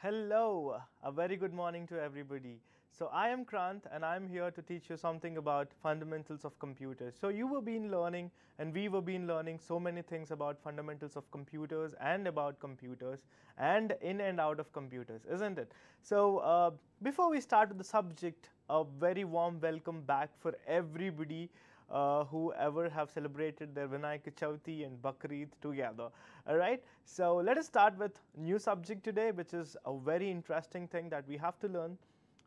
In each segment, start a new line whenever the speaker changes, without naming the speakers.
Hello, a very good morning to everybody. So I am Kranth and I am here to teach you something about fundamentals of computers. So you have been learning and we have been learning so many things about fundamentals of computers and about computers and in and out of computers, isn't it? So before we start with the subject, a very warm welcome back for everybody who ever have celebrated their Vinayak Chauthi and Bakrid together. All right. So let us start with new subject today, which is a very interesting thing that we have to learn.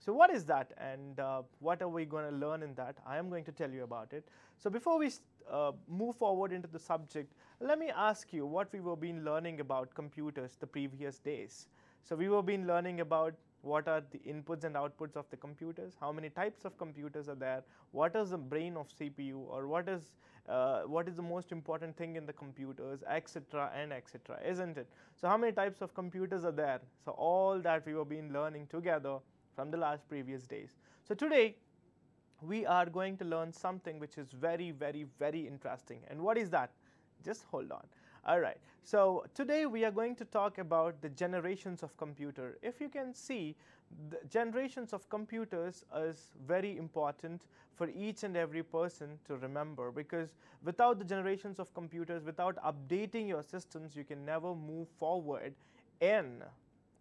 So what is that, and what are we going to learn in that? I am going to tell you about it. So before we move forward into the subject, let me ask you what we were been learning about computers the previous days. So we were been learning about what are the inputs and outputs of the computers, how many types of computers are there, what is the brain of CPU, or what is the most important thing in the computers, etc. and etc. Isn't it? So how many types of computers are there? So all that we were been learning together from the last previous days. So today we are going to learn something which is very, very, very interesting. And what is that? Just hold on. All right. So today we are going to talk about the generations of computer. If you can see, the generations of computers is very important for each and every person to remember, because without the generations of computers, without updating your systems, you can never move forward in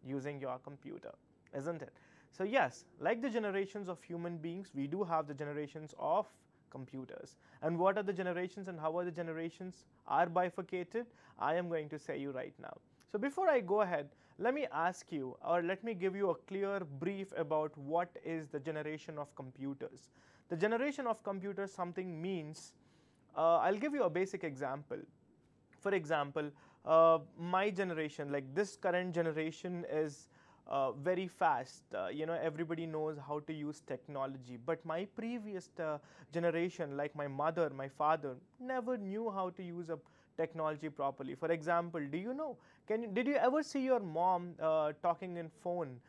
using your computer, isn't it? So yes, like the generations of human beings, we do have the generations of computers. And what are the generations and how are the generations are bifurcated? I am going to say you right now. So before I go ahead, let me ask you, or let me give you a clear brief about what is the generation of computers. The generation of computers something means, I'll give you a basic example. For example, my generation, like this current generation is very fast. Everybody knows how to use technology, but my previous generation, like my mother, my father, never knew how to use a technology properly. For example, do you know, did you ever see your mom talking in phone,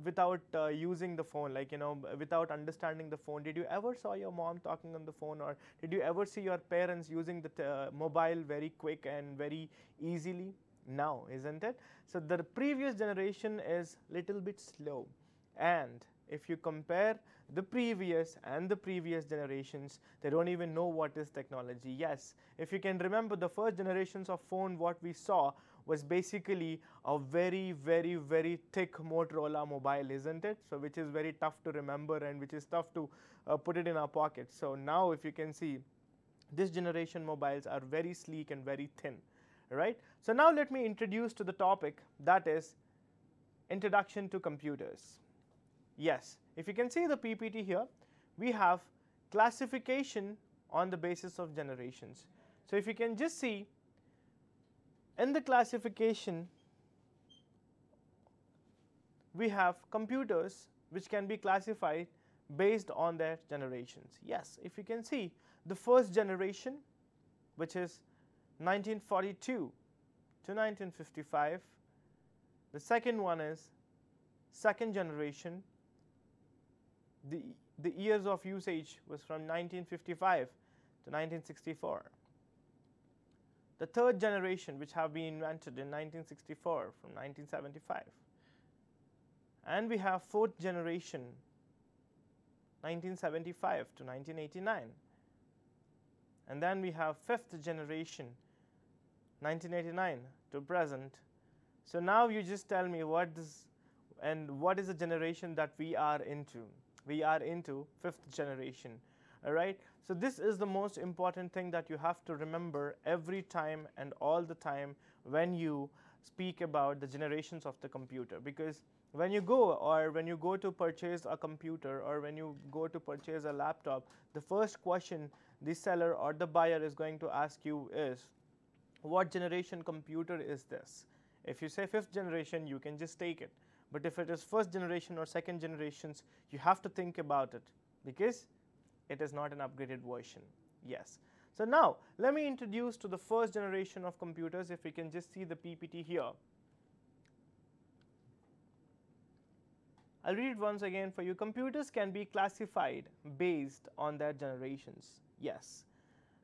without using the phone, like, without understanding the phone? Did you ever saw your mom talking on the phone, or did you ever see your parents using the mobile very quick and very easily? Now, isn't it? So the previous generation is little bit slow, and if you compare the previous and the previous generations, they don't even know what is technology. Yes, if you can remember, the first generations of phone what we saw was basically a very, very, very thick Motorola mobile, isn't it? So which is very tough to remember and which is tough to put it in our pocket. So now if you can see, this generation mobiles are very sleek and very thin. Right? So now let me introduce to the topic, that is introduction to computers. Yes, if you can see the PPT here, we have classification on the basis of generations. So if you can just see, in the classification, we have computers which can be classified based on their generations. Yes, if you can see, the first generation, which is 1942 to 1955. The second one is second generation. The years of usage was from 1955 to 1964. The third generation, which have been invented in 1964 from 1975. And we have fourth generation, 1975 to 1989. And then we have fifth generation, 1989 to present. So now you just tell me what is the generation that we are into. We are into fifth generation. All right. So this is the most important thing that you have to remember every time and all the time when you speak about the generations of the computer, because when you go to purchase a computer, or when you go to purchase a laptop, the first question the seller or the buyer is going to ask you is, what generation computer is this? If you say fifth generation, you can just take it. But if it is first generation or second generations, you have to think about it, because it is not an upgraded version. Yes. So now let me introduce to the first generation of computers. If we can just see the PPT here. I'll read it once again for you. Computers can be classified based on their generations. Yes.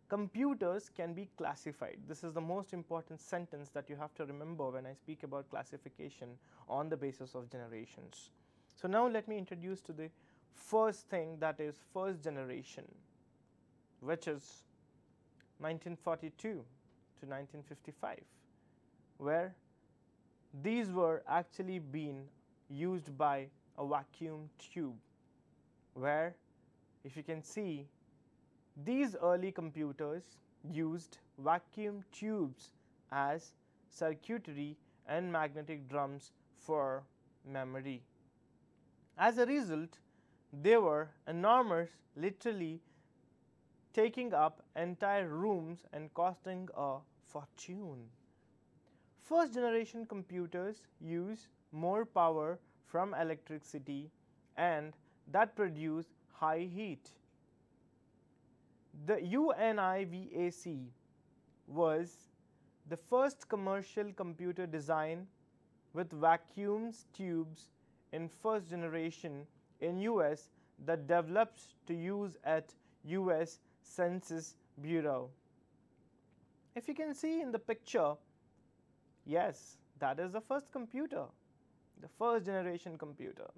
computers can be classified. This is the most important sentence that you have to remember when I speak about classification on the basis of generations. So now let me introduce to the first thing, that is first generation, which is 1942 to 1955, where these were actually being used by a vacuum tube, where if you can see, these early computers used vacuum tubes as circuitry and magnetic drums for memory. As a result, they were enormous, literally taking up entire rooms and costing a fortune. First generation computers use more power from electricity and that produce high heat. The UNIVAC was the first commercial computer design with vacuum tubes in first generation in US that developed to use at US Census Bureau. If you can see in the picture, yes, that is the first computer, the first generation computer,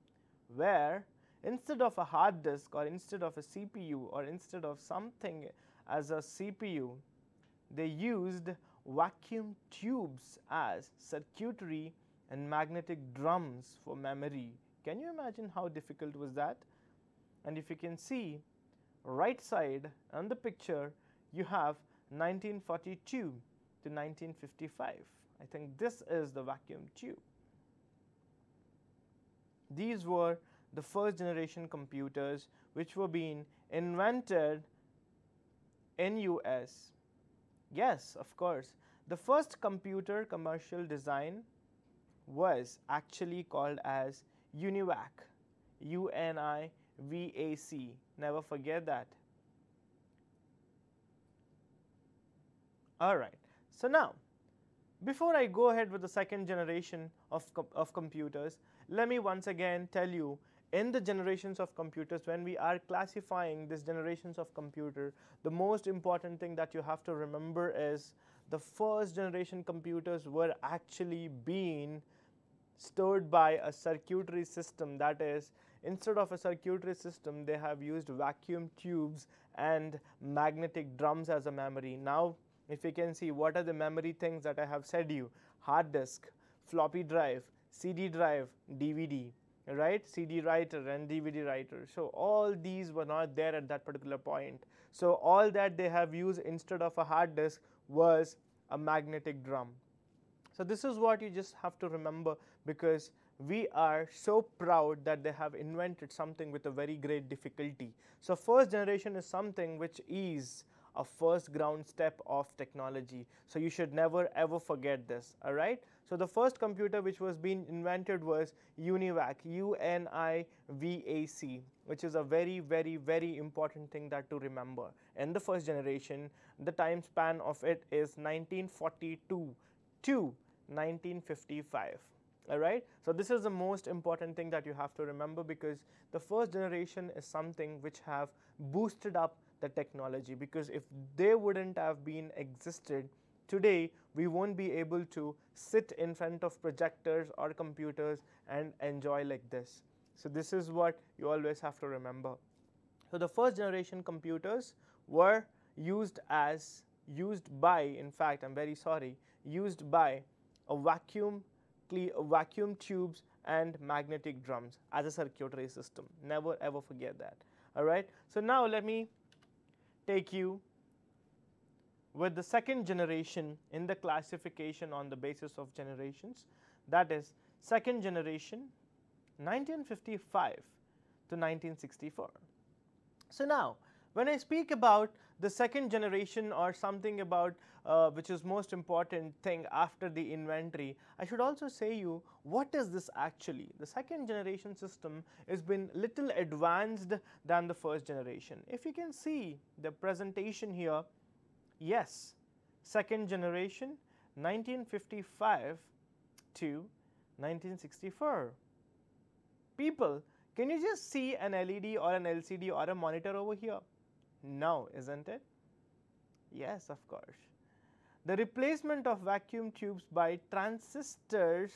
where instead of a hard disk or instead of a CPU or instead of something as a CPU, they used vacuum tubes as circuitry and magnetic drums for memory. Can you imagine how difficult was that? And if you can see, right side on the picture, you have 1942 to 1955. I think this is the vacuum tube. These were the first generation computers which were being invented in US. Yes, of course, the first computer commercial design was actually called as UNIVAC, UNIVAC, never forget that. Alright, so now before I go ahead with the second generation of computers, let me once again tell you, in the generations of computers, when we are classifying these generations of computer, the most important thing that you have to remember is the first generation computers were actually being stored by a circuitry system. That is, instead of a circuitry system, they have used vacuum tubes and magnetic drums as a memory. Now, if you can see, what are the memory things that I have said you? Hard disk, floppy drive, CD drive, DVD, right? CD writer and DVD writer. So all these were not there at that particular point. So all that they have used instead of a hard disk was a magnetic drum. So this is what you just have to remember, because we are so proud that they have invented something with a very great difficulty. So first generation is something which is a first ground step of technology. So you should never ever forget this, all right? So the first computer which was being invented was UNIVAC, UNIVAC, which is a very, very, very important thing that to remember. In the first generation, the time span of it is 1942 to 1955. All right, so this is the most important thing that you have to remember, because the first generation is something which have boosted up the technology, because if they wouldn't have been existed, today we won't be able to sit in front of projectors or computers and enjoy like this. So this is what you always have to remember. So the first generation computers were used by, in fact, I'm very sorry, used by a vacuum tubes and magnetic drums as a circuitry system. Never ever forget that. All right. So now let me take you with the second generation in the classification on the basis of generations. That is second generation, 1955 to 1964. So now, when I speak about the second generation or something about which is most important thing after the inventory, I should also say you, what is this actually? The second generation system has been little advanced than the first generation. If you can see the presentation here, yes, second generation 1955 to 1964. People, can you just see an LED or an LCD or a monitor over here? No, isn't it? Yes, of course. The replacement of vacuum tubes by transistors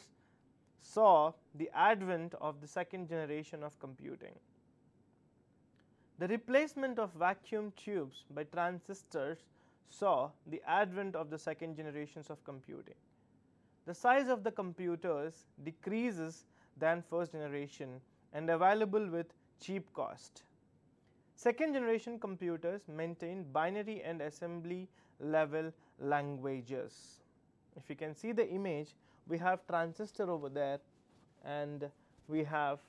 saw the advent of the second generation of computing. The replacement of vacuum tubes by transistors saw the advent of the second generations of computing. The size of the computers decreases than first generation and available with cheap cost. Second generation computers maintain binary and assembly level languages. If you can see the image, we have transistor over there and we have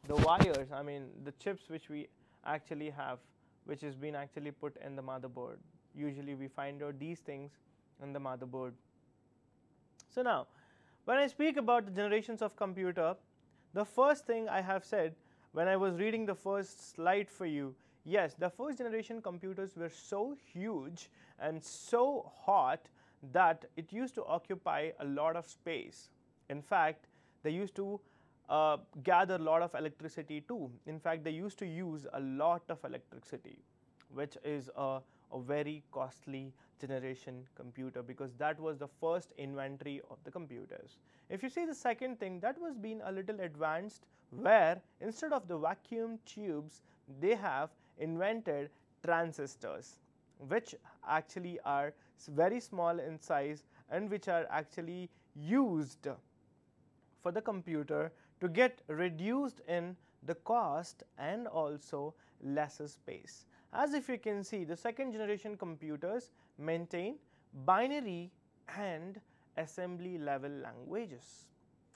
the wires, I mean the chips which we actually have, which has been actually put in the motherboard. Usually we find out these things in the motherboard. So now, when I speak about the generations of computer, the first thing I have said when I was reading the first slide for you, yes, the first generation computers were so huge and so hot that it used to occupy a lot of space. In fact, they used to gather a lot of electricity too. In fact, they used to use a lot of electricity, which is a very costly generation computer, because that was the first inventory of the computers. If you see the second thing, that was being a little advanced, where instead of the vacuum tubes, they have invented transistors, which actually are very small in size and which are actually used for the computer to get reduced in the cost and also lesser space. As if you can see, the second generation computers maintain binary and assembly level languages.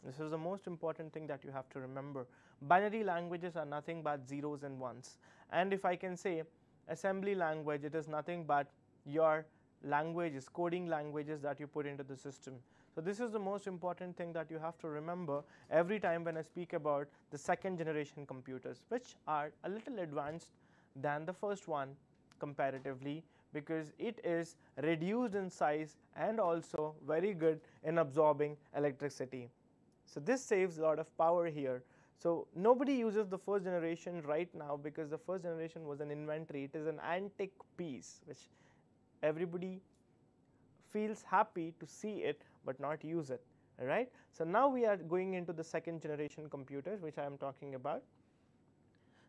This is the most important thing that you have to remember. Binary languages are nothing but zeros and ones, and if I can say assembly language, it is nothing but your languages, coding languages that you put into the system. So this is the most important thing that you have to remember every time when I speak about the second generation computers, which are a little advanced than the first one comparatively, because it is reduced in size and also very good in absorbing electricity. So this saves a lot of power here. So nobody uses the first generation right now, because the first generation was an inventory. It is an antique piece which everybody feels happy to see it but not use it. All right. So now we are going into the second generation computers, which I am talking about.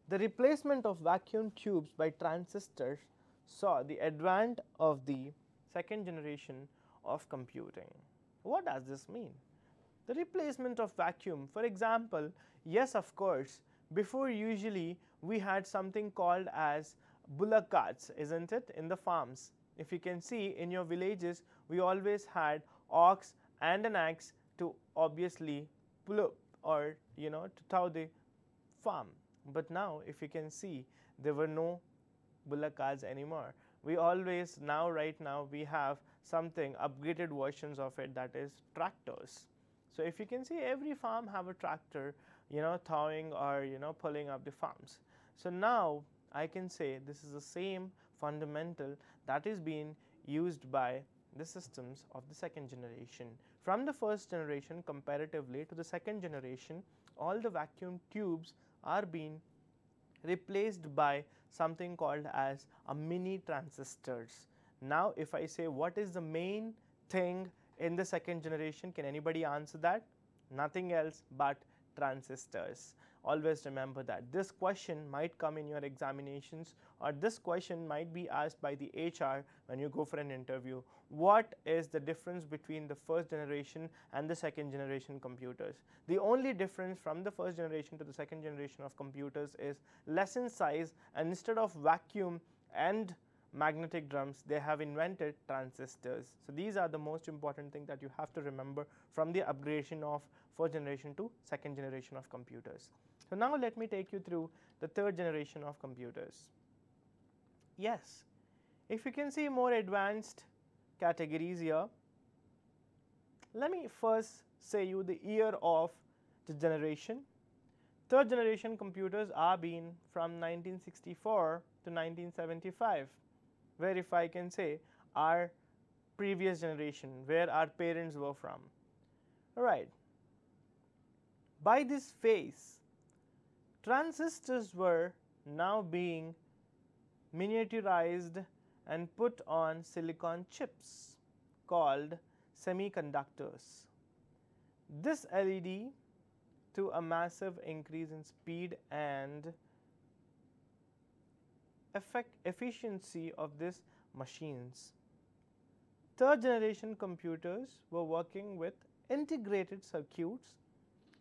The replacement of vacuum tubes by transistors saw the advent of the second generation of computing. What does this mean? The replacement of vacuum, for example, yes, of course, before usually we had something called as bullock carts, isn't it, in the farms. If you can see in your villages, we always had ox and an axe to obviously pull up or to tow the farm. But now if you can see, there were no bullock carts anymore. We always right now we have something upgraded versions of it, that is tractors. So if you can see, every farm have a tractor towing or pulling up the farms. So now I can say this is the same fundamental that is being used by the systems of the second generation. From the first generation comparatively to the second generation, all the vacuum tubes are being replaced by something called as a mini transistors. Now if I say what is the main thing in the second generation, can anybody answer that? Nothing else but transistors. Always remember that. This question might come in your examinations, or this question might be asked by the HR when you go for an interview. What is the difference between the first generation and the second generation computers? The only difference from the first generation to the second generation of computers is less in size, and instead of vacuum and magnetic drums, they have invented transistors. So these are the most important thing that you have to remember from the upgradation of first generation to second generation of computers. So now let me take you through the third generation of computers. Yes, if you can see more advanced categories here, let me first say you the year of the generation. Third generation computers are being from 1964 to 1975, where if I can say our previous generation, where our parents were from. All right. By this phase, transistors were now being miniaturized and put on silicon chips called semiconductors. This LED to a massive increase in speed and efficiency of these machines. Third generation computers were working with integrated circuits,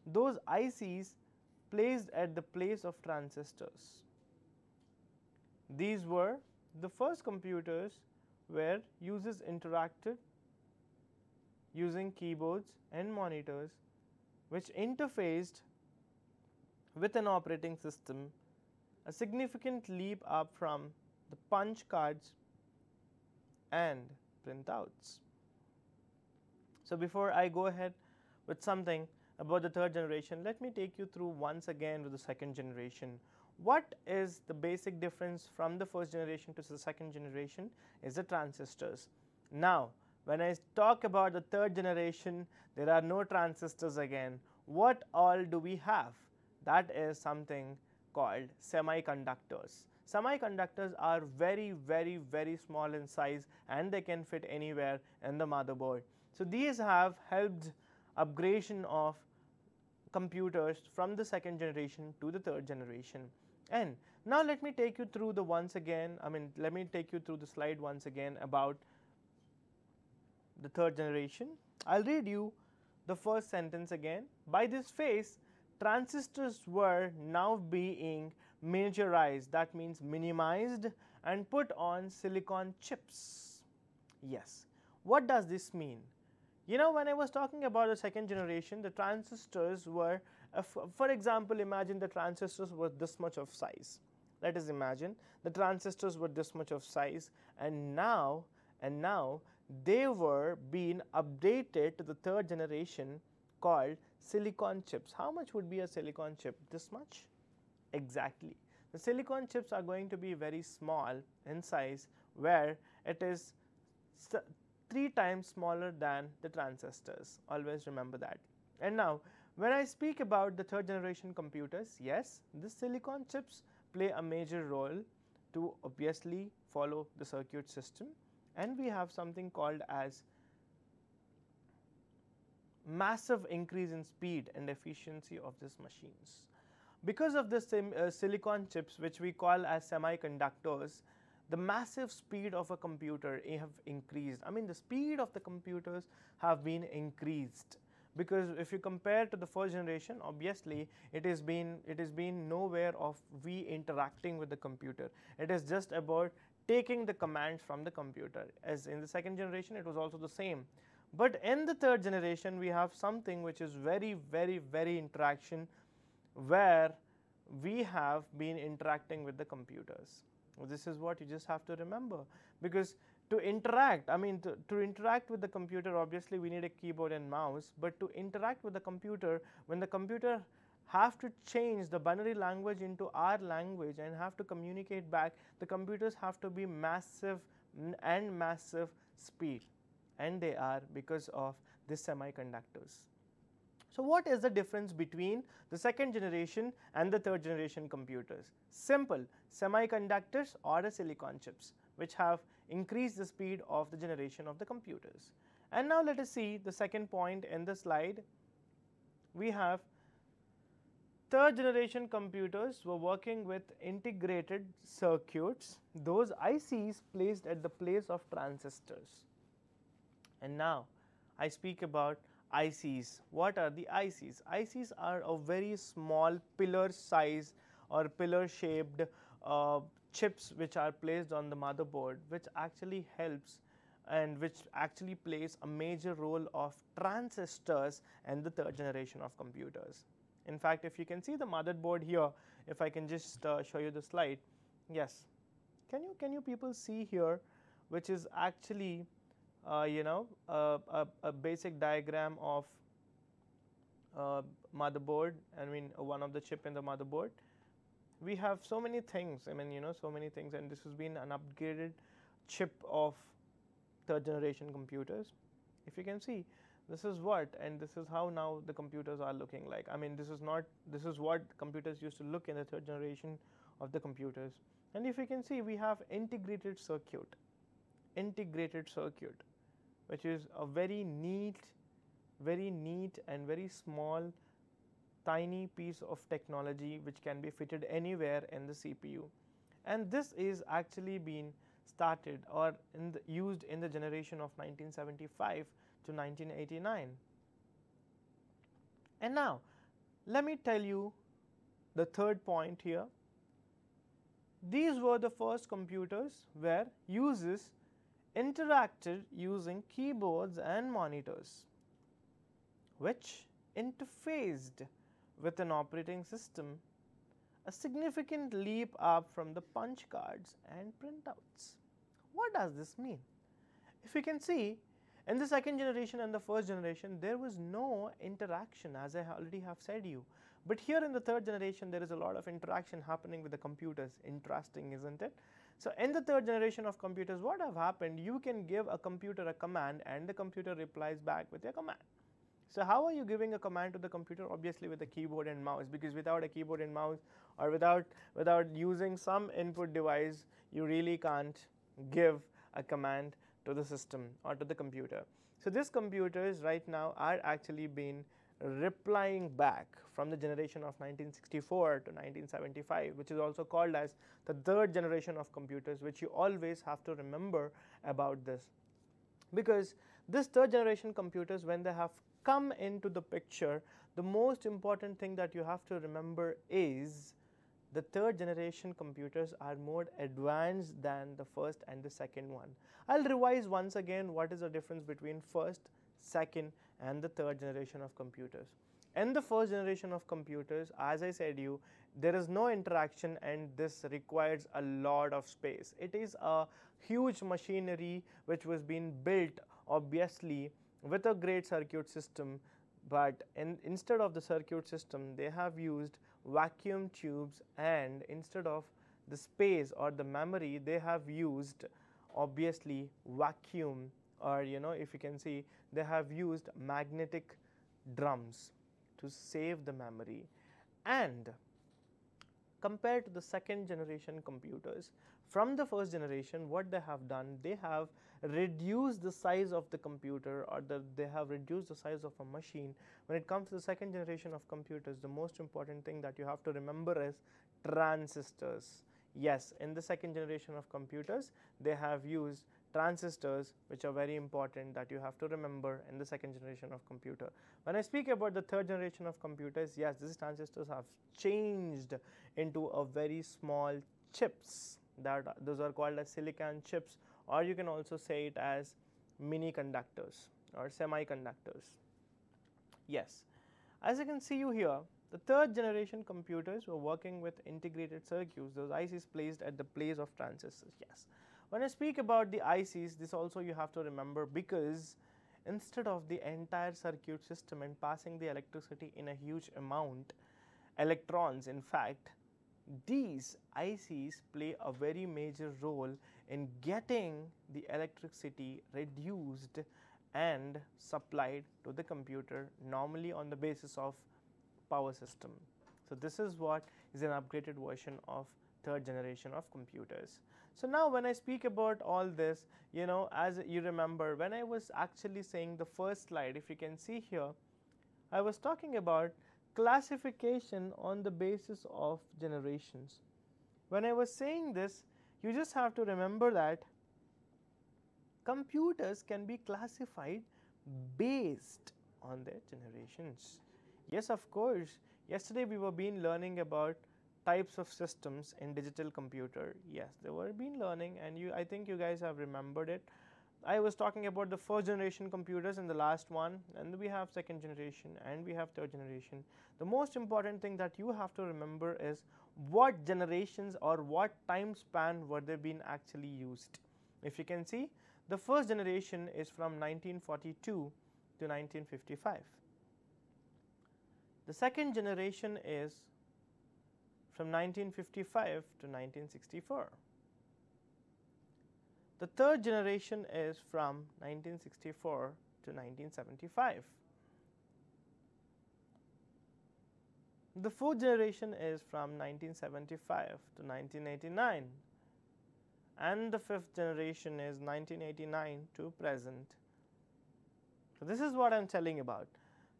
those ICs placed at the place of transistors. These were the first computers where users interacted using keyboards and monitors, which interfaced with an operating system, a significant leap up from the punch cards and printouts. So before I go ahead with something about the third generation, let me take you through once again with the second generation. What is the basic difference from the first generation to the second generation is the transistors. Now, when I talk about the third generation, there are no transistors again. What all do we have? That is something called semiconductors. Semiconductors are very, very, very small in size and they can fit anywhere in the motherboard. So these have helped upgradation of computers from the second generation to the third generation. And now let me take you through the let me take you through the slide once again about the third generation. I'll read you the first sentence again. By this phase, transistors were now being miniaturized, that means minimized, and put on silicon chips. Yes. What does this mean? You know, when I was talking about the second generation, the transistors were, for example, imagine the transistors were this much of size. Let us imagine the transistors were this much of size, and now they were being updated to the third generation called silicon chips. How much would be a silicon chip? This much? Exactly. The silicon chips are going to be very small in size, where it is 3 times smaller than the transistors. Always remember that. And now, when I speak about the third generation computers, yes, the silicon chips play a major role to obviously follow the circuit system, and we have something called as massive increase in speed and efficiency of these machines. Because of this silicon chips, which we call as semiconductors, the massive speed of a computer have increased. I mean, the speed of the computers have been increased, because if you compare to the first generation, obviously it has been nowhere of we interacting with the computer. It is just about taking the commands from the computer. As in the second generation, it was also the same. But in the third generation, we have something which is very, very, very interaction, where we have been interacting with the computers. This is what you just have to remember, because to interact, to interact with the computer, obviously we need a keyboard and mouse, but to interact with the computer, when the computer have to change the binary language into our language and have to communicate back, the computers have to be massive and massive speed, and they are because of these semiconductors. So what is the difference between the second generation and the third generation computers? Simple, semiconductors or the silicon chips, which have increased the speed of the generation of the computers. And now let us see the second point in the slide. We have third generation computers were working with integrated circuits, those ICs placed at the place of transistors. And now I speak about ICs. What are the ICs? ICs are a very small pillar size or pillar shaped chips which are placed on the motherboard, which actually helps and which actually plays a major role of transistors and the third generation of computers. In fact, if you can see the motherboard here, if I can just show you the slide. Yes, can you people see here, which is actually a basic diagram of motherboard, one of the chip in the motherboard. We have so many things, so many things, and this has been an upgraded chip of third generation computers. If you can see, this is what, and this is how now the computers are looking like. This is what computers used to look in the third generation of the computers. And if you can see, we have integrated circuit. integrated circuit, which is a very neat and very small tiny piece of technology which can be fitted anywhere in the CPU. And this is actually been started or used in the generation of 1975 to 1989. And now let me tell you the third point here. These were the first computers where users interacted using keyboards and monitors, which interfaced with an operating system, a significant leap up from the punch cards and printouts. What does this mean? If you can see, in the second generation and the first generation, there was no interaction, as I already have said you. But here in the third generation, there is a lot of interaction happening with the computers. Interesting, isn't it? So in the third generation of computers, what have happened? You can give a computer a command and the computer replies back with your command. So how are you giving a command to the computer? Obviously with a keyboard and mouse, because without a keyboard and mouse or without using some input device, you really can't give a command to the system or to the computer. So these computers right now are actually been replying back from the generation of 1964 to 1975, which is also called as the third generation of computers, which you always have to remember about this, because this third generation computers, when they have come into the picture, the most important thing that you have to remember is the third generation computers are more advanced than the first and the second one. I'll revise once again what is the difference between first, second and the third generation of computers. In the first generation of computers, as I said you, there is no interaction and this requires a lot of space. It is a huge machinery which was being built obviously with a great circuit system, but instead of the circuit system they have used vacuum tubes, and instead of the space or the memory they have used obviously vacuum, or if you can see, they have used magnetic drums to save the memory. And compared to the second generation computers, from the first generation, what they have done, they have reduced the size of the computer, or they have reduced the size of a machine. When it comes to the second generation of computers, the most important thing that you have to remember is transistors. Yes, in the second generation of computers, they have used transistors, which are very important that you have to remember in the second generation of computer. When I speak about the third generation of computers, yes, these transistors have changed into a very small chips, those are called as silicon chips, or you can also say it as mini conductors or semiconductors. Yes, as you can see you here, the third generation computers were working with integrated circuits, those ICs placed at the place of transistors. Yes. When I speak about the ICs, this also you have to remember, because instead of the entire circuit system and passing the electricity in a huge amount, electrons in fact, these ICs play a very major role in getting the electricity reduced and supplied to the computer, normally on the basis of power system. So this is what is an upgraded version of third generation of computers. So now when I speak about all this, as you remember, when I was actually saying the first slide, if you can see here, I was talking about classification on the basis of generations. When I was saying this, you just have to remember that computers can be classified based on their generations. Yes, of course, yesterday we were learning about types of systems in digital computer. Yes, they were learning, and I think you guys have remembered it. I was talking about the first generation computers in the last one, and we have second generation and we have third generation. The most important thing that you have to remember is what generations or what time span were they being actually used. If you can see, the first generation is from 1942 to 1955. The second generation is from 1955 to 1964. The third generation is from 1964 to 1975. The fourth generation is from 1975 to 1989. and the 5th generation is 1989 to present. So this is what I am telling about.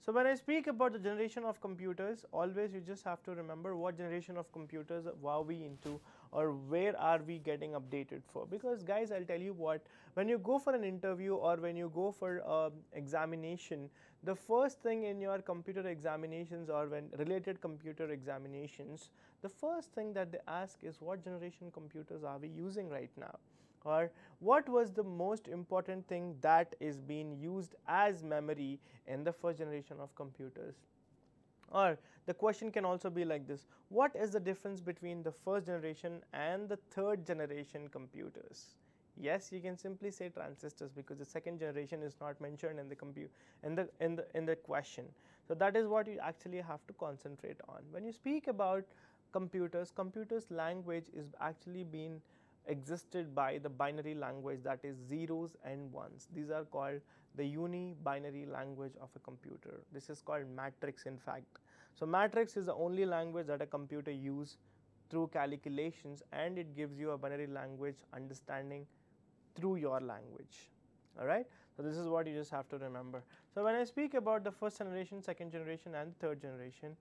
So when I speak about the generation of computers, always you just have to remember what generation of computers are we into, or where are we getting updated for. Because guys, I'll tell you what, when you go for an interview or when you go for examination, the first thing in your computer examinations or when related computer examinations, the first thing that they ask is what generation computers are we using right now, or what was the most important thing that is being used as memory in the first generation of computers. Or the question can also be like this: what is the difference between the first generation and the third generation computers? Yes, you can simply say transistors, because the second generation is not mentioned in the question. So that is what you actually have to concentrate on. When you speak about computers language is actually being existed by the binary language, that is zeros and ones. These are called the uni-binary language of a computer. This is called matrix, in fact. So matrix is the only language that a computer uses through calculations, and it gives you a binary language understanding through your language. Alright, so this is what you just have to remember. So when I speak about the first generation, second generation and third generation,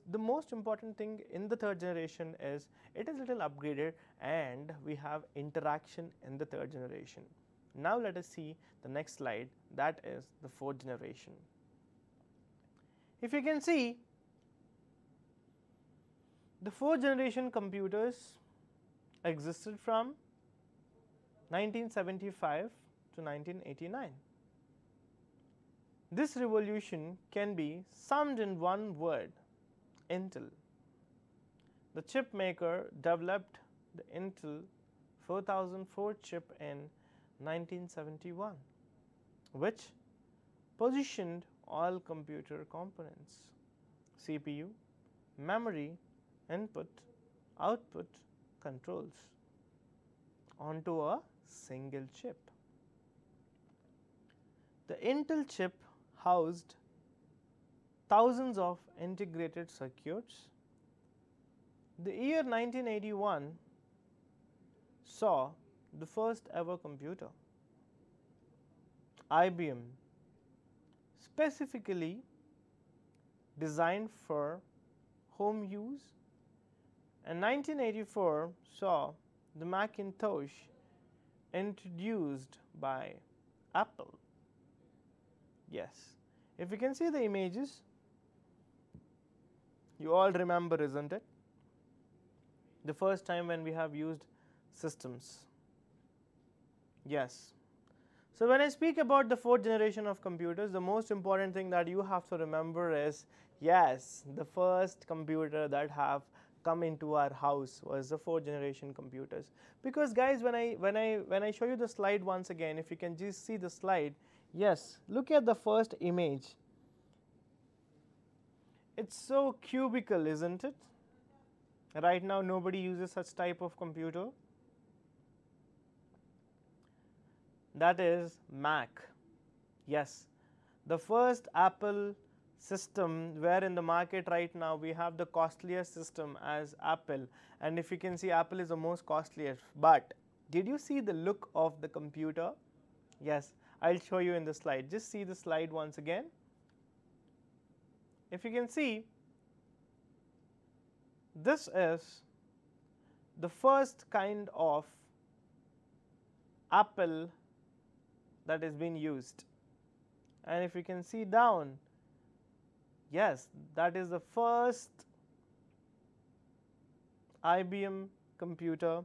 the most important thing in the third generation is it is little upgraded, and we have interaction in the third generation. Now let us see the next slide, that is the fourth generation. If you can see, the fourth generation computers existed from 1975 to 1989. This revolution can be summed in one word: Intel. The chip maker developed the Intel 4004 chip in 1971, which positioned all computer components, CPU, memory, input, output, controls onto a single chip. The Intel chip housed thousands of integrated circuits. The year 1981 saw the first ever computer, IBM, specifically designed for home use, and 1984 saw the Macintosh introduced by Apple. Yes, if you can see the images, you all remember, isn't it? The first time when we have used systems. Yes. So when I speak about the fourth generation of computers, the most important thing that you have to remember is, yes, the first computer that have come into our house was the fourth generation computers. Because guys, when I show you the slide once again, if you can just see the slide, yes, look at the first image. It's so cubical, isn't it? Right now nobody uses such type of computer. That is Mac. Yes, the first Apple system, where in the market right now we have the costliest system as Apple, and if you can see, Apple is the most costliest. But did you see the look of the computer? Yes, I'll show you in the slide. Just see the slide once again. If you can see, this is the first kind of Apple that is being used, and if you can see down, yes, that is the first IBM computer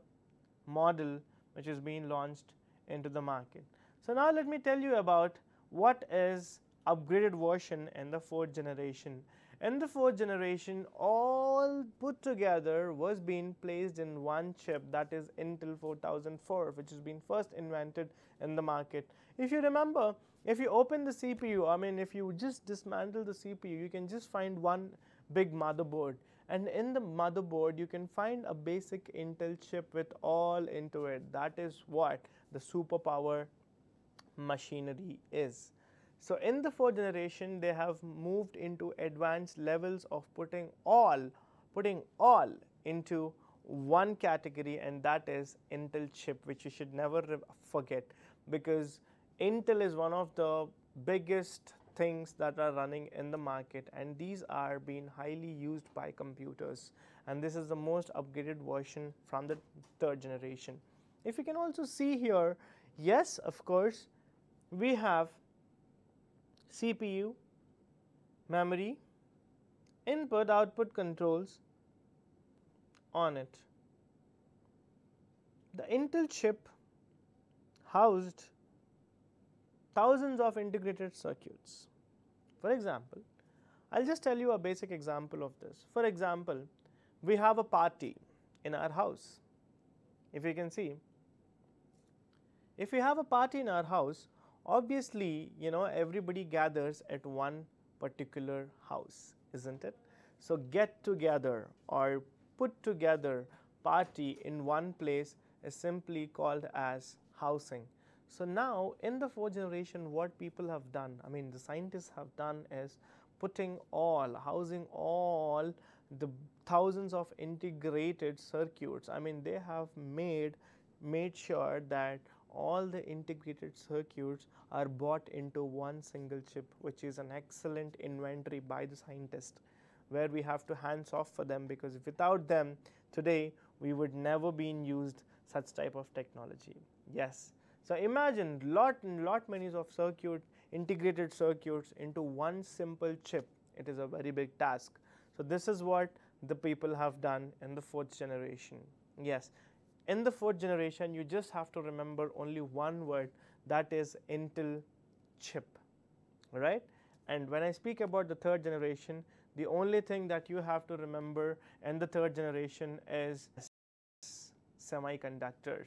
model which is being launched into the market. So now let me tell you about what is upgraded version in the fourth generation. In the fourth generation, all put together was being placed in one chip, that is Intel 4004, which has been first invented in the market. If you remember, if you open the CPU, I mean if you just dismantle the CPU, you can just find one big motherboard, and in the motherboard you can find a basic Intel chip with all into it. That is what the superpower machinery is. So in the fourth generation, they have moved into advanced levels of putting all into one category, and that is Intel chip, which you should never forget, because Intel is one of the biggest things that are running in the market, and these are being highly used by computers, and this is the most upgraded version from the third generation. If you can also see here, yes, of course, we have CPU, memory, input output controls on it. The Intel chip housed thousands of integrated circuits. For example, I'll just tell you a basic example of this. For example, we have a party in our house. If you can see, if we have a party in our house, obviously, everybody gathers at one particular house, isn't it? So get together or put together party in one place is simply called as housing. So now in the fourth generation, what people have done, the scientists have done, is housing all the thousands of integrated circuits. They have made sure that all the integrated circuits are bought into one single chip, which is an excellent inventory by the scientist, where we have to hands off for them, because without them today we would never been used such type of technology. Yes. So imagine lot many of integrated circuits into one simple chip. It is a very big task. So this is what the people have done in the fourth generation. Yes. In the fourth generation, you just have to remember only one word, that is Intel chip, right? And when I speak about the third generation, the only thing that you have to remember in the third generation is semiconductors,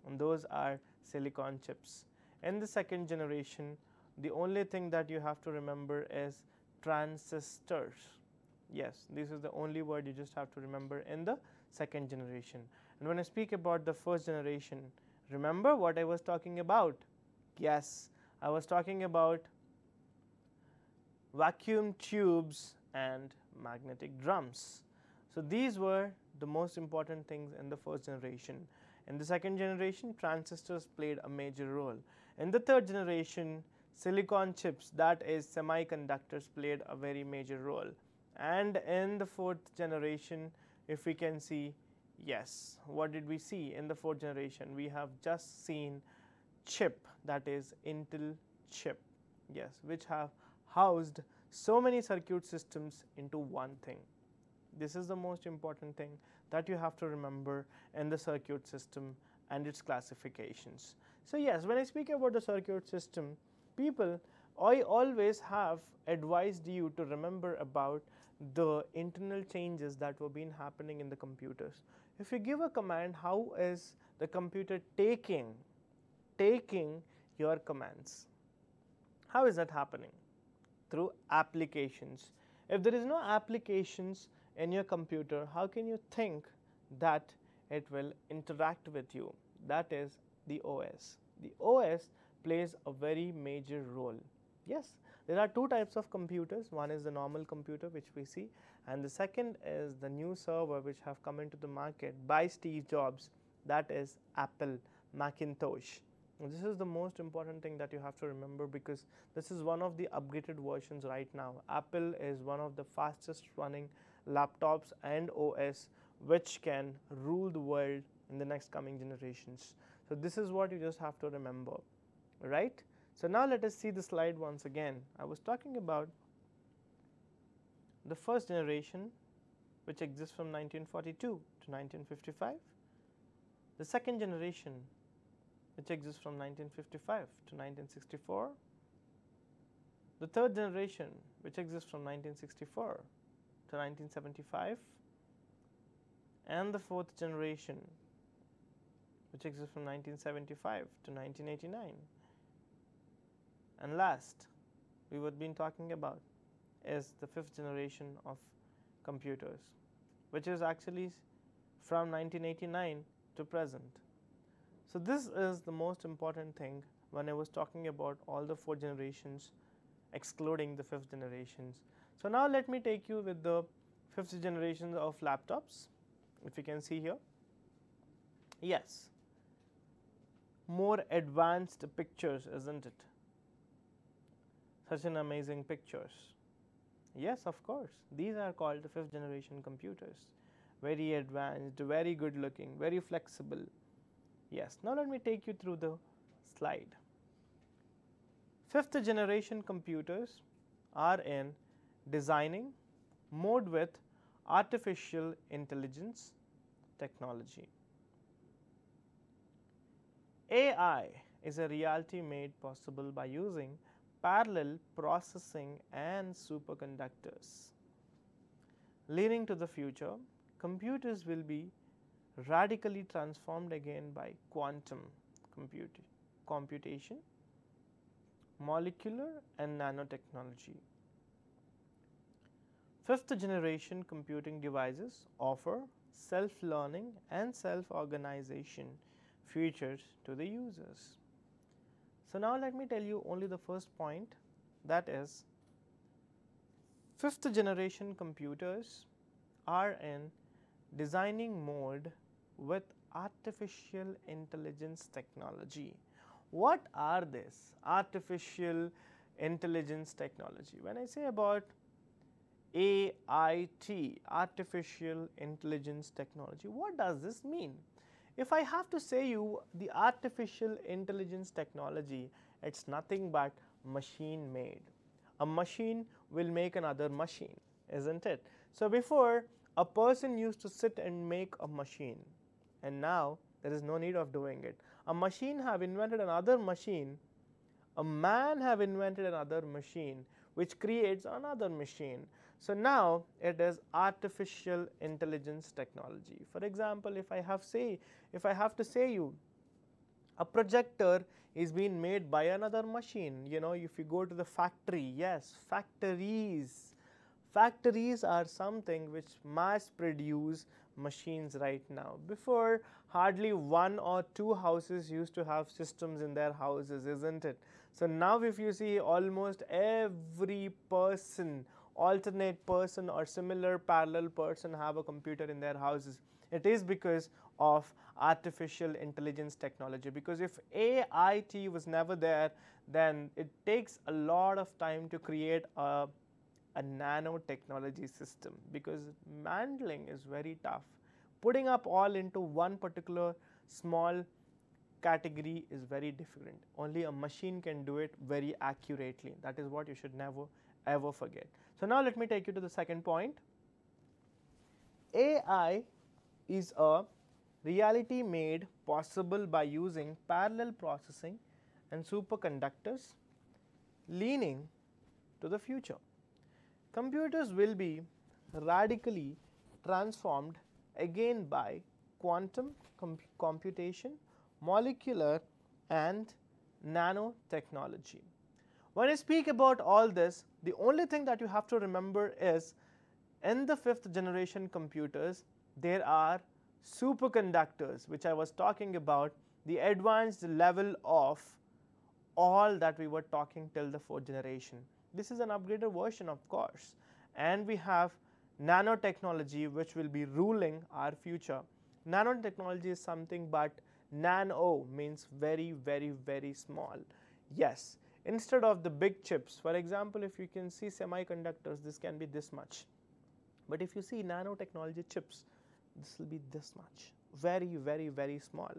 and those are silicon chips. In the second generation, the only thing that you have to remember is transistors. Yes, this is the only word you just have to remember in the second generation. And when I speak about the first generation, remember what I was talking about? Yes, I was talking about vacuum tubes and magnetic drums. So these were the most important things in the first generation. In the second generation, transistors played a major role. In the third generation, silicon chips, that is semiconductors, played a very major role. And in the fourth generation, if we can see, yes, what did we see in the fourth generation? We have just seen chip, that is Intel chip, yes, which have housed so many circuit systems into one thing. This is the most important thing that you have to remember in the circuit system and its classifications. So yes, when I speak about the circuit system, I always have advised you to remember about the internal changes that were being happening in the computers. If you give a command, how is the computer taking your commands? How is that happening? Through applications. If there is no applications in your computer, how can you think that it will interact with you? That is the OS. The OS plays a very major role. Yes, there are two types of computers. One is the normal computer, which we see, and the second is the new server which have come into the market by Steve Jobs, that is Apple Macintosh. And this is the most important thing that you have to remember, because this is one of the upgraded versions right now. Apple is one of the fastest running laptops and OS which can rule the world in the next coming generations. So this is what you just have to remember, right? So now let us see the slide once again. I was talking about the first generation, which exists from 1942 to 1955. The second generation, which exists from 1955 to 1964. The third generation, which exists from 1964 to 1975. And the fourth generation, which exists from 1975 to 1989. And last, we would been talking about is the fifth generation of computers, which is actually from 1989 to present. So this is the most important thing when I was talking about all the four generations, excluding the fifth generations. So now let me take you with the fifth generation of laptops. If you can see here, Yes, more advanced pictures, isn't it? Such an amazing pictures. Yes, of course. These are called the 5th generation computers. Very advanced, very good looking, very flexible. Yes, now let me take you through the slide. 5th generation computers are in designing mode with artificial intelligence technology. AI is a reality made possible by using parallel processing and superconductors. Leading to the future, computers will be radically transformed again by quantum computation, molecular and nanotechnology. 5th generation computing devices offer self-learning and self-organization features to the users. So now let me tell you only the first point, that is 5th generation computers are in designing mode with artificial intelligence technology. What are this artificial intelligence technology? When I say about AIT, artificial intelligence technology, what does this mean? If I have to say you the artificial intelligence technology, it's nothing but machine made. A machine will make another machine, isn't it? So before, a person used to sit and make a machine, and now there is no need of doing it. A machine have invented another machine, a man have invented another machine which creates another machine. So now it is artificial intelligence technology. For example, if I have to say you a projector is being made by another machine, you know, if you go to the factory, yes, factories are something which mass produce machines right now. Before, hardly 1 or 2 houses used to have systems in their houses, isn't it? So now if you see almost every person, alternate person or similar parallel person have a computer in their houses, it is because of artificial intelligence technology. Because if AIT was never there, then it takes a lot of time to create a nanotechnology system, because handling is very tough. Putting up all into one particular small category is very difficult. Only a machine can do it very accurately. That is what you should never ever forget. So now let me take you to the second point. AI is a reality made possible by using parallel processing and superconductors, leaning to the future. Computers will be radically transformed again by quantum computation, molecular and nanotechnology. When I speak about all this, the only thing that you have to remember is in the 5th generation computers, there are superconductors, which I was talking about, the advanced level of all that we were talking till the 4th generation. This is an upgraded version, of course, and we have nanotechnology which will be ruling our future. Nanotechnology is something, but nano means very, very, very small. Yes, instead of the big chips, for example, if you can see semiconductors, this can be this much. But if you see nanotechnology chips, this will be this much, very, very, very small.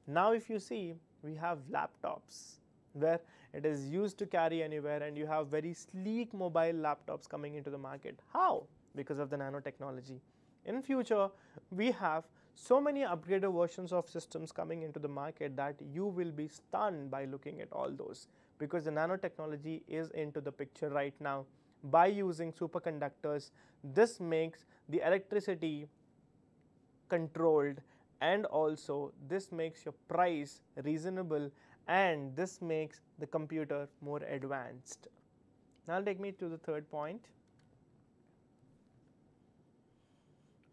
Now if you see, we have laptops where it is used to carry anywhere, and you have very sleek mobile laptops coming into the market. How? Because of the nanotechnology. In future, we have so many upgraded versions of systems coming into the market that you will be stunned by looking at all those, because the nanotechnology is into the picture right now. By using superconductors, this makes the electricity controlled, and also this makes your price reasonable, and this makes the computer more advanced. Now take me to the third point.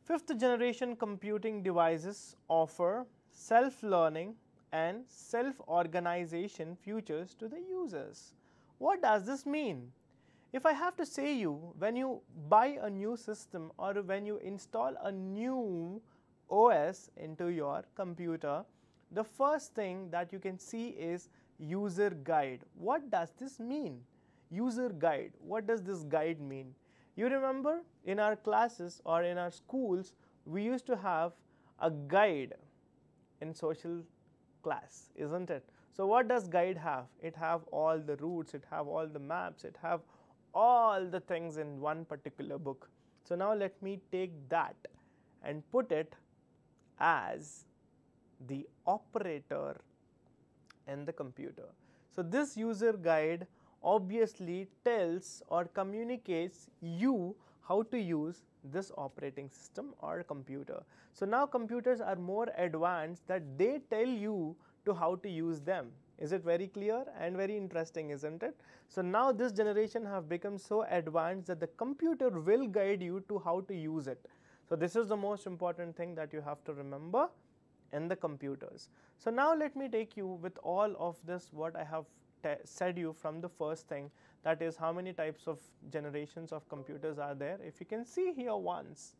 5th generation computing devices offer self-learning and self-organization features to the users. What does this mean? If I have to say you, when you buy a new system or when you install a new OS into your computer, the first thing that you can see is user guide. What does this mean? User guide. What does this guide mean? You remember in our classes or in our schools, we used to have a guide in social class, isn't it? So what does guide have? It have all the routes, it have all the maps, it have all the things in one particular book. So now let me take that and put it as the operator in the computer. So this user guide obviously tells or communicates you how to use this operating system or computer. So now computers are more advanced that they tell you to how to use them. Is it very clear and very interesting, isn't it? So now this generation have become so advanced that the computer will guide you to how to use it. So this is the most important thing that you have to remember in the computers. So now let me take you with all of this what I have said you from the first thing, that is how many types of generations of computers are there. If you can see here once,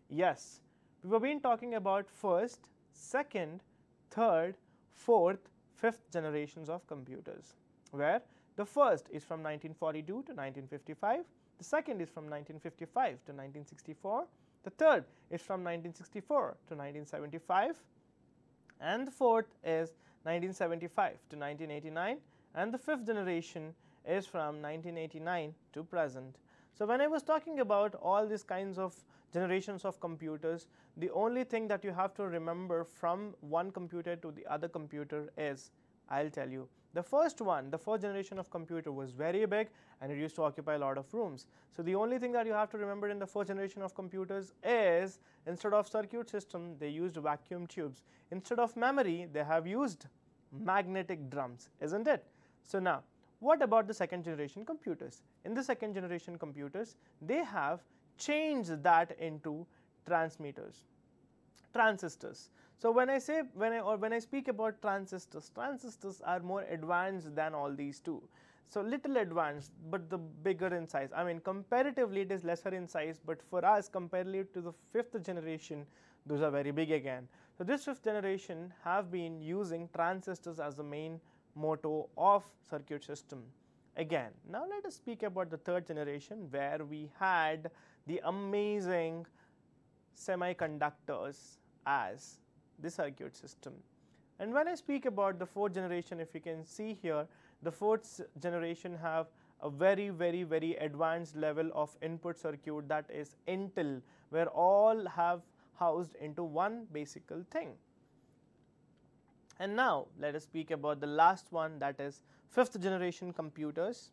yes, we have been talking about first, second, third, fourth, fifth generations of computers, where the first is from 1942 to 1955, the second is from 1955 to 1964, the third is from 1964 to 1975, and the fourth is 1975 to 1989, and the fifth generation is from 1989 to present. So when I was talking about all these kinds of generations of computers, the only thing that you have to remember from one computer to the other computer is, I'll tell you, the first one, the first generation of computer was very big and it used to occupy a lot of rooms. So the only thing that you have to remember in the first generation of computers is, instead of circuit system, they used vacuum tubes. Instead of memory, they have used magnetic drums, isn't it? So now, what about the second generation computers? In the second generation computers, they have changed that into transmitters, transistors. So when I speak about transistors, transistors are more advanced than all these two. So little advanced, but the bigger in size. I mean, comparatively it is lesser in size, but for us, comparatively to the fifth generation, those are very big again. So this fifth generation have been using transistors as the main motto of circuit system. Again, now let us speak about the third generation, where we had the amazing semiconductors as the circuit system. And when I speak about the fourth generation, if you can see here, the fourth generation have a very advanced level of input circuit, that is Intel, where all have housed into one basic thing. And now let us speak about the last one, that is fifth generation computers.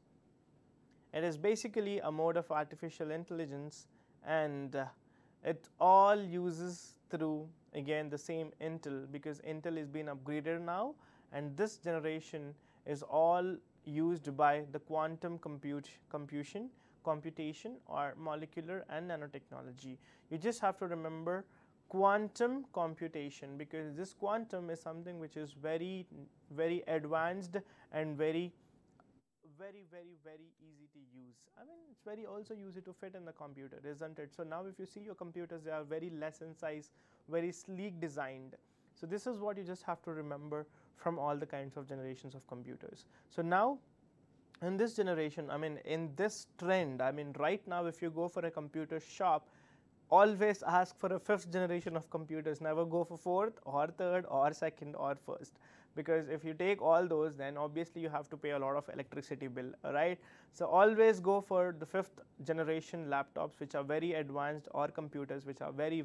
It is basically a mode of artificial intelligence, and it all uses through again the same Intel, because Intel is being upgraded now, and this generation is all used by the quantum computation or molecular and nanotechnology. You just have to remember quantum computation, because this quantum is something which is very advanced and very easy to use. I mean, it's very also easy to fit in the computer, isn't it? So now if you see your computers, they are very less in size, very sleek designed. So this is what you just have to remember from all the kinds of generations of computers. So now in this generation, I mean in this trend, I mean right now if you go for a computer shop, always ask for a fifth generation of computers, never go for fourth or third or second or first, because if you take all those, then obviously you have to pay a lot of electricity bill, right? So always go for the fifth generation laptops which are very advanced, or computers which are very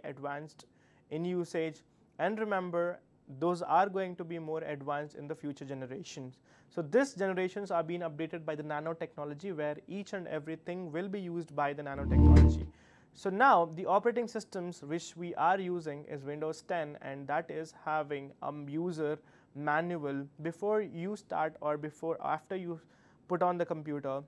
advanced in usage, and remember those are going to be more advanced in the future generations. So these generations are being updated by the nanotechnology, where each and everything will be used by the nanotechnology. So now the operating systems which we are using is Windows 10, and that is having a user manual before you start or after you put on the computer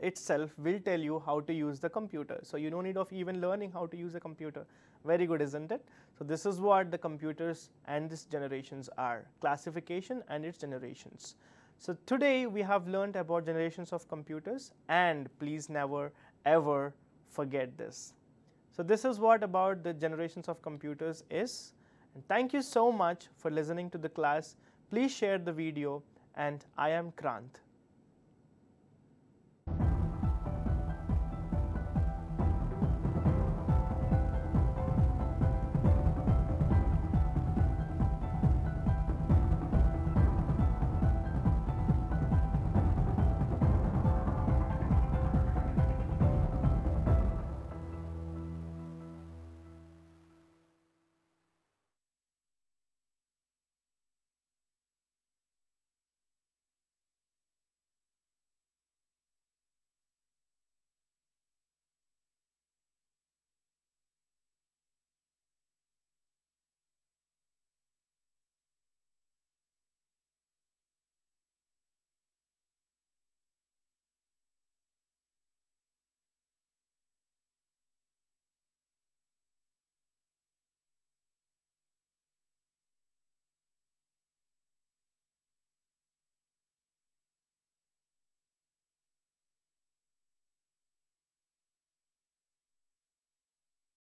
itself will tell you how to use the computer. So you don't need of even learning how to use a computer. Very good, isn't it? So this is what the computers and these generations are, classification and its generations. So today we have learned about generations of computers, and please never ever forget this. So this is what about the generations of computers is. And thank you so much for listening to the class. Please share the video, and I am Kranth.